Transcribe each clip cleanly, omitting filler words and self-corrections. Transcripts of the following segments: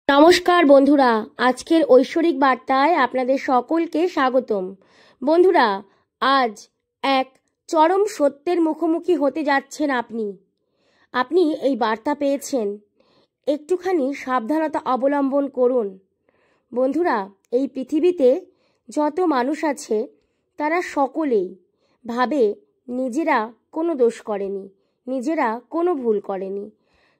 নমস্কার বন্ধুরা, আজকের ঐশ্বরিক বার্তায় আপনাদের সকলকে স্বাগতম। বন্ধুরা, আজ এক চরম সত্যের মুখোমুখি হতে যাচ্ছেন আপনি এই বার্তা পেয়েছেন, একটুখানি সাবধানতা অবলম্বন করুন। বন্ধুরা, এই পৃথিবীতে যত মানুষ আছে তারা সকলেই ভাবে নিজেরা কোনো দোষ করেনি, নিজেরা কোনো ভুল করেনি,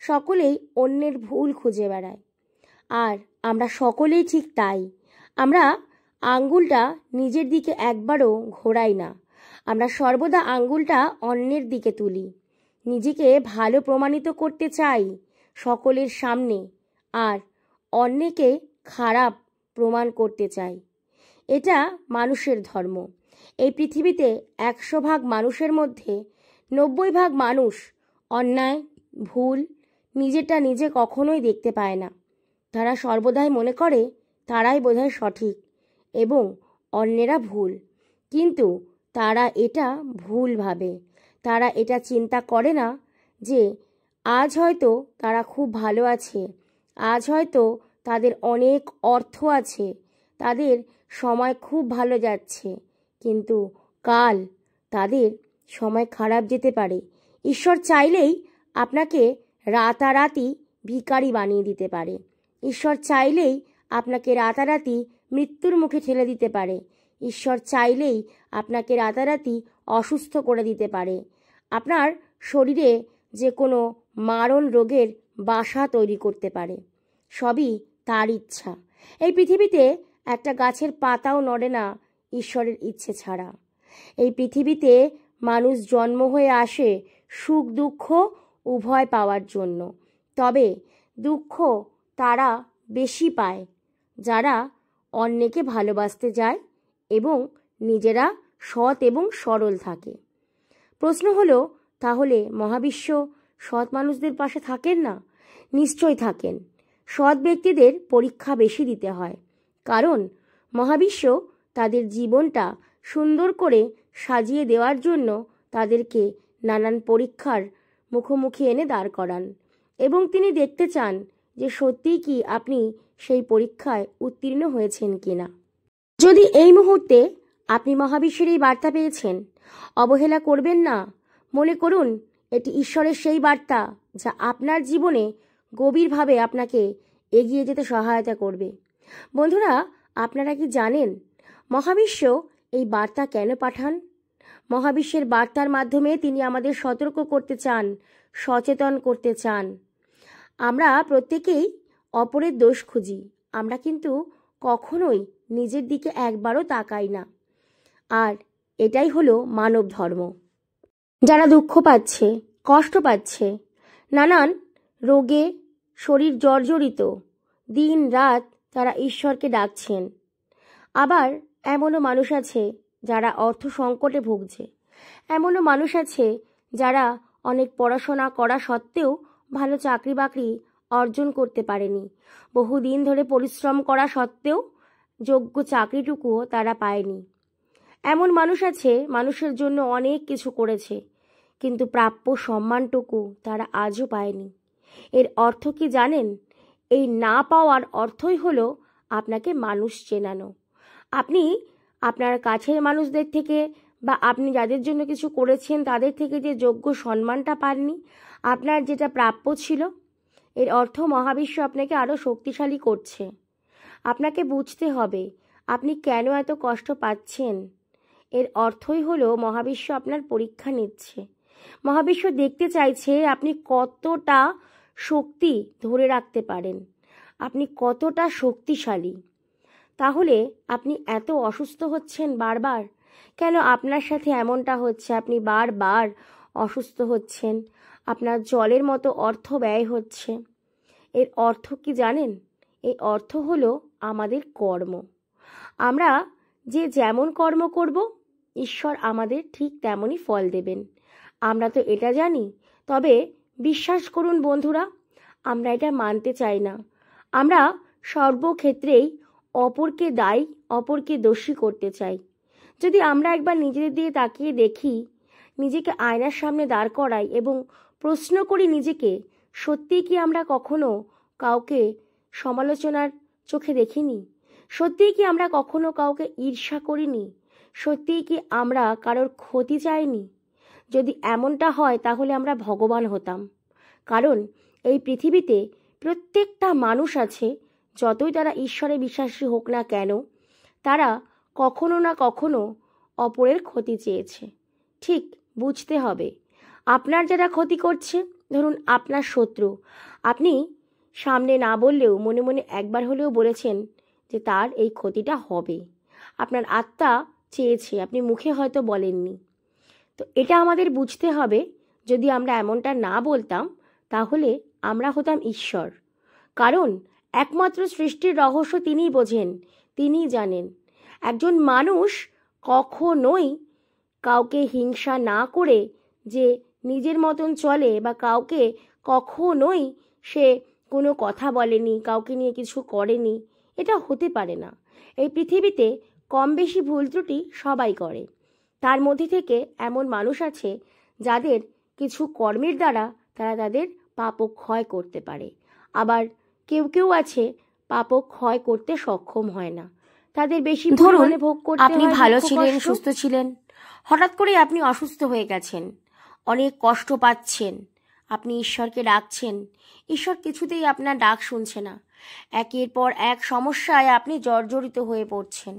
সকলেই অন্যের ভুল খুঁজে বেড়ায়। আর আমরা সকলেই ঠিক তাই। আমরা আঙ্গুলটা নিজের দিকে একবারও ঘোরাই না, আমরা সর্বদা আঙ্গুলটা অন্যের দিকে তুলি। নিজেকে ভালো প্রমাণিত করতে চাই সকলের সামনে, আর অন্যকে খারাপ প্রমাণ করতে চাই। এটা মানুষের ধর্ম। এই পৃথিবীতে 100 ভাগ মানুষের মধ্যে 90 ভাগ মানুষ অন্যায়, ভুল, নিজেরটা নিজে কখনোই দেখতে পায় না। তারা সর্বদাই মনে করে তারাই বোধহয় সঠিক এবং অন্যেরা ভুল, কিন্তু তারা এটা ভুল ভাবে। তারা এটা চিন্তা করে না যে আজ হয়তো তারা খুব ভালো আছে, আজ হয়তো তাদের অনেক অর্থ আছে, তাদের সময় খুব ভালো যাচ্ছে, কিন্তু কাল তাদের সময় খারাপ যেতে পারে। ঈশ্বর চাইলেই আপনাকে রাতারাতি ভিখারি বানিয়ে দিতে পারে। ঈশ্বর চাইলেই আপনাকে রাতারাতি মৃত্যুর মুখে ঠেলে দিতে পারে। ঈশ্বর চাইলেই আপনাকে রাতারাতি অসুস্থ করে দিতে পারে। আপনার শরীরে যে কোনো মারণ রোগের বাসা তৈরি করতে পারে। সবই তার ইচ্ছা। এই পৃথিবীতে একটা গাছের পাতাও নড়ে না ঈশ্বরের ইচ্ছে ছাড়া। এই পৃথিবীতে মানুষ জন্ম হয়ে আসে সুখ দুঃখ উভয় পাওয়ার জন্য। তবে দুঃখ তারা বেশি পায় যারা অন্যকে ভালোবাসতে যায় এবং নিজেরা সৎ এবং সরল থাকে। প্রশ্ন হলো, তাহলে মহাবিশ্ব সৎ মানুষদের পাশে থাকেন না? নিশ্চয় থাকেন। সৎ ব্যক্তিদের পরীক্ষা বেশি দিতে হয়, কারণ মহাবিশ্ব তাদের জীবনটা সুন্দর করে সাজিয়ে দেওয়ার জন্য তাদেরকে নানান পরীক্ষার মুখোমুখি এনে দাঁড় করান, এবং তিনি দেখতে চান যে সত্যিই কি আপনি সেই পরীক্ষায় উত্তীর্ণ হয়েছেন কিনা। যদি এই মুহূর্তে আপনি মহাবিশ্বের এই বার্তা পেয়েছেন, অবহেলা করবেন না। মনে করুন এটি ঈশ্বরের সেই বার্তা যা আপনার জীবনে গভীরভাবে আপনাকে এগিয়ে যেতে সহায়তা করবে। বন্ধুরা, আপনারা কি জানেন মহাবিশ্ব এই বার্তা কেন পাঠান? মহাবিশ্বের বার্তার মাধ্যমে তিনি আমাদের সতর্ক করতে চান, সচেতন করতে চান। আমরা প্রত্যেকেই অপরের দোষ খুঁজি, আমরা কিন্তু কখনোই নিজের দিকে একবারও তাকাই না। আর এটাই হলো মানব ধর্ম। যারা দুঃখ পাচ্ছে, কষ্ট পাচ্ছে, নানান রোগে শরীর জর্জরিত, দিন রাত তারা ঈশ্বরকে ডাকছেন। আবার এমনও মানুষ আছে যারা অর্থ সংকটে ভুগছে। এমনও মানুষ আছে যারা অনেক পড়াশোনা করা সত্ত্বেও ভালো চাকরি বাকরি অর্জন করতে পারেনি। বহুদিন ধরে পরিশ্রম করা সত্ত্বেও যোগ্য চাকরিটুকুও তারা পায়নি। এমন মানুষ আছে মানুষের জন্য অনেক কিছু করেছে, কিন্তু প্রাপ্য সম্মানটুকু তারা আজও পায়নি। এর অর্থ কি জানেন? এই না পাওয়ার অর্থই হলো আপনাকে মানুষ চেনানো। আপনি আপনার কাছের মানুষদের থেকে বা আপনি যাদের জন্য কিছু করেছেন তাদের থেকে যে যোগ্য সম্মানটা পাননি, আপনার যেটা প্রাপ্য ছিল, এর অর্থ মহাবিশ্ব আপনাকে আরও শক্তিশালী করছে। আপনাকে বুঝতে হবে আপনি কেন এত কষ্ট পাচ্ছেন। এর অর্থই হলো মহাবিশ্ব আপনার পরীক্ষা নিচ্ছে। মহাবিশ্ব দেখতে চাইছে আপনি কতটা শক্তি ধরে রাখতে পারেন, আপনি কতটা শক্তিশালী। তাহলে আপনি এত অসুস্থ হচ্ছেন বারবার কেন? আপনার সাথে এমনটা হচ্ছে, আপনি বারবার অসুস্থ হচ্ছেন, আপনার জলের মতো অর্থ ব্যয় হচ্ছে। এর অর্থ কি জানেন? এই অর্থ হলো আমাদের কর্ম। আমরা যে যেমন কর্ম করব ঈশ্বর আমাদের ঠিক তেমনই ফল দেবেন। আমরা তো এটা জানি, তবে বিশ্বাস করুন বন্ধুরা, আমরা এটা মানতে চাই না। আমরা সর্বক্ষেত্রেই অপরকে দায়ী, অপরকে দোষী করতে চাই। যদি আমরা একবার নিজেদের দিকে তাকিয়ে দেখি, নিজেকে আয়নার সামনে দাঁড় করাই এবং প্রশ্ন করি নিজেকে, সত্যিই কি আমরা কখনো কাউকে সমালোচনার চোখে দেখিনি? সত্যিই কি আমরা কখনো কাউকে ঈর্ষা করিনি? সত্যিই কি আমরা কারোর ক্ষতি চাইনি? যদি এমনটা হয় তাহলে আমরা ভগবান হতাম। কারণ এই পৃথিবীতে প্রত্যেকটা মানুষ আছে, যতই তারা ঈশ্বরে বিশ্বাসী হোক না কেন, তারা কখনো না কখনো অপরের ক্ষতি চেয়েছে। ঠিক বুঝতে হবে, আপনার যারা ক্ষতি করছে, ধরুন আপনার শত্রু, আপনি সামনে না বললেও মনে মনে একবার হলেও বলেছেন যে তার এই ক্ষতিটা হবে। আপনার আত্মা চেয়েছে, আপনি মুখে হয়তো বলেননি। তো এটা আমাদের বুঝতে হবে, যদি আমরা এমনটা না বলতাম তাহলে আমরা হতাম ঈশ্বর। কারণ একমাত্র সৃষ্টির রহস্য তিনিই বোঝেন, তিনিই জানেন। একজন মানুষ কখনোই কাউকে হিংসা না করে যে নিজের মতন চলে, বা কাউকে কখনোই সে কোনো কথা বলেনি, কাউকে নিয়ে কিছু করেনি, এটা হতে পারে না। এই পৃথিবীতে কম বেশি ভুল ত্রুটি সবাই করে। তার মধ্যে থেকে এমন মানুষ আছে যাদের কিছু কর্মের দ্বারা তারা তাদের পাপক্ষয় করতে পারে। আবার কেউ কেউ আছে পাপক্ষয় করতে সক্ষম হয় না, তাদের বেশি পরিমাণে ভোগ করতে হয়। আপনি ভালো ছিলেন, সুস্থ ছিলেন, হঠাৎ করে আপনি অসুস্থ হয়ে গেছেন, অনেক কষ্ট পাচ্ছেন, আপনি ঈশ্বরকে ডাকছেন, ঈশ্বর কিছুতেই আপনার ডাক শুনছে না। একের পর এক সমস্যায় আপনি জর্জরিত হয়ে পড়ছেন।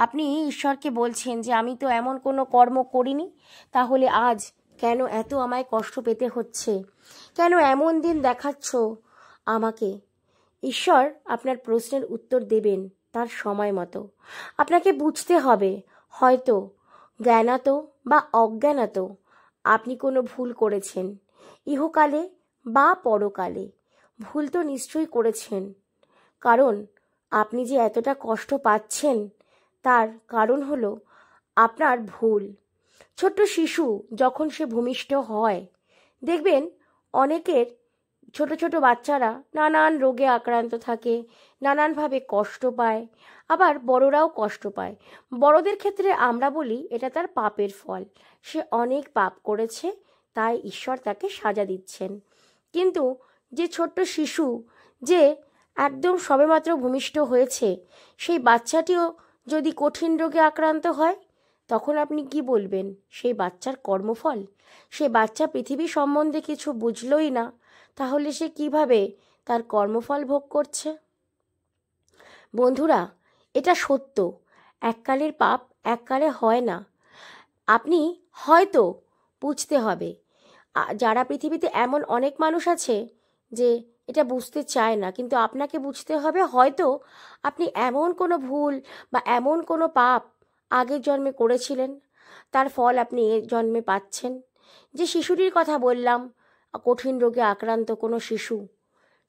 আপনি ঈশ্বরকে বলছেন যে আমি তো এমন কোনো কর্ম করিনি, তাহলে আজ কেন এত আমায় কষ্ট পেতে হচ্ছে, কেন এমন দিন দেখাচ্ছ আমাকে? ঈশ্বর আপনার প্রশ্নের উত্তর দেবেন তার সময় মতো। আপনাকে বুঝতে হবে, হয়তো জ্ঞানাত বা অজ্ঞানাত আপনি কোনো ভুল করেছেন, ইহকালে বা পরকালে ভুল তো নিশ্চয়ই করেছেন। কারণ আপনি যে এতটা কষ্ট পাচ্ছেন তার কারণ হলো আপনার ভুল। ছোট্ট শিশু যখন সে ভূমিষ্ঠ হয়, দেখবেন অনেকের ছোট ছোট বাচ্চারা নানান রোগে আক্রান্ত থাকে, নানানভাবে কষ্ট পায়, আবার বড়রাও কষ্ট পায়। বড়দের ক্ষেত্রে আমরা বলি এটা তার পাপের ফল, সে অনেক পাপ করেছে তাই ঈশ্বর তাকে সাজা দিচ্ছেন। কিন্তু যে ছোট্ট শিশু, যে একদম সবেমাত্র ভূমিষ্ঠ হয়েছে, সেই বাচ্চাটিও যদি কঠিন রোগে আক্রান্ত হয়, তখন আপনি কি বলবেন? সেই বাচ্চার কর্মফল? সে বাচ্চা পৃথিবী সম্বন্ধে কিছু বুঝলই না, তাহলে সে কিভাবে তার কর্মফল ভোগ করছে? বন্ধুরা, এটা সত্য, এককালের পাপ এককালে হয় না। আপনি হয়তো বুঝতে হবে, যারা পৃথিবীতে এমন অনেক মানুষ আছে যে এটা বুঝতে চায় না, কিন্তু আপনাকে বুঝতে হবে, হয়তো আপনি এমন কোনো ভুল বা এমন কোনো পাপ আগের জন্মে করেছিলেন, তার ফল আপনি এ জন্মে পাচ্ছেন। যে শিশুটির কথা বললাম, কঠিন রোগে আক্রান্ত কোনো শিশু,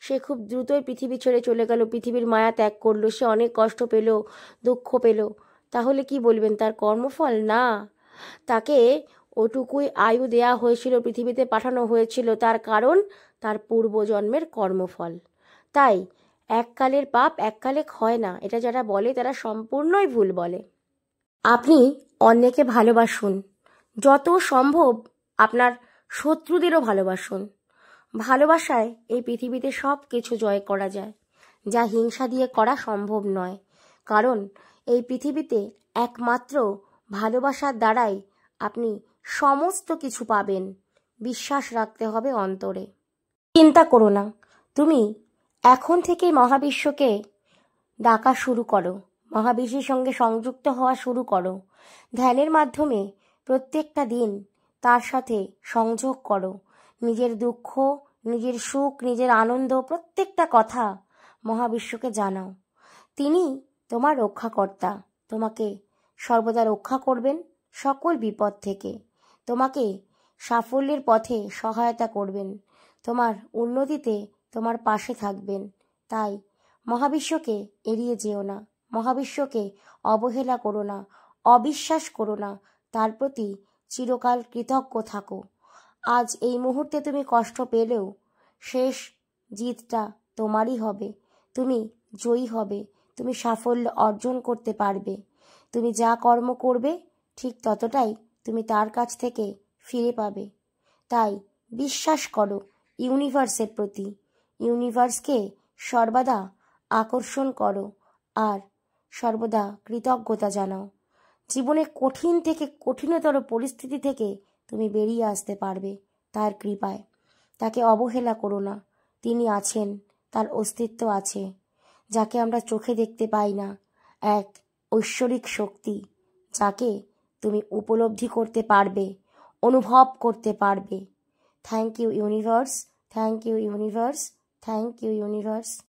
সে খুব দ্রুতই পৃথিবী ছেড়ে চলে গেল, পৃথিবীর মায়া ত্যাগ করলো, সে অনেক কষ্ট পেল, দুঃখ পেল, তাহলে কি বলবেন? তার কর্মফল? না, তাকে ওটুকুই আয়ু দেয়া হয়েছিল, পৃথিবীতে পাঠানো হয়েছিল, তার কারণ তার পূর্বজন্মের কর্মফল। তাই এককালের পাপ এককালে ক্ষয় না, এটা যারা বলে তারা সম্পূর্ণই ভুল বলে। আপনি অন্যকে ভালোবাসুন, যত সম্ভব আপনার শত্রুদেরও ভালোবাসুন। ভালোবাসায় এই পৃথিবীতে সব কিছু জয় করা যায়, যা হিংসা দিয়ে করা সম্ভব নয়। কারণ এই পৃথিবীতে একমাত্র ভালোবাসার দ্বারাই আপনি সমস্ত কিছু পাবেন। বিশ্বাস রাখতে হবে অন্তরে। চিন্তা করো না, তুমি এখন থেকে মহাবিশ্বকে ডাকা শুরু করো, মহাবিশ্বের সঙ্গে সংযুক্ত হওয়া শুরু করো। ধ্যানের মাধ্যমে প্রত্যেকটা দিন তার সাথে সংযোগ করো। নিজের দুঃখ, নিজের সুখ, নিজের আনন্দ, প্রত্যেকটা কথা মহাবিশ্বকে জানাও। তিনি তোমার রক্ষাকর্তা, তোমাকে সর্বদা রক্ষা করবেন সকল বিপদ থেকে, তোমাকে সাফল্যের পথে সহায়তা করবেন, তোমার উন্নতিতে তোমার পাশে থাকবেন। তাই মহাবিশ্বকে এড়িয়ে যেও না, মহাবিশ্বকে অবহেলা করো না, অবিশ্বাস করো না, তার প্রতি চিরকাল কৃতজ্ঞ থাকো। আজ এই মুহূর্তে তুমি কষ্ট পেলেও শেষ জিতটা তোমারই হবে, তুমি জয়ী হবে, তুমি সাফল্য অর্জন করতে পারবে। তুমি যা কর্ম করবে ঠিক ততটাই তুমি তার কাছ থেকে ফিরে পাবে। তাই বিশ্বাস করো ইউনিভার্সের প্রতি, ইউনিভার্সকে সর্বদা আকর্ষণ করো আর সর্বদা কৃতজ্ঞতা জানাও। জীবনে কঠিন থেকে কঠিনতর পরিস্থিতি থেকে তুমি বেরিয়ে আসতে পারবে তার কৃপায়। তাকে অবহেলা করো না, তিনি আছেন, তার অস্তিত্ব আছে। যাকে আমরা চোখে দেখতে পাই না, এক ঐশ্বরিক শক্তি, যাকে তুমি উপলব্ধি করতে পারবে, অনুভব করতে পারবে। Thank you universe, thank you universe, thank you universe.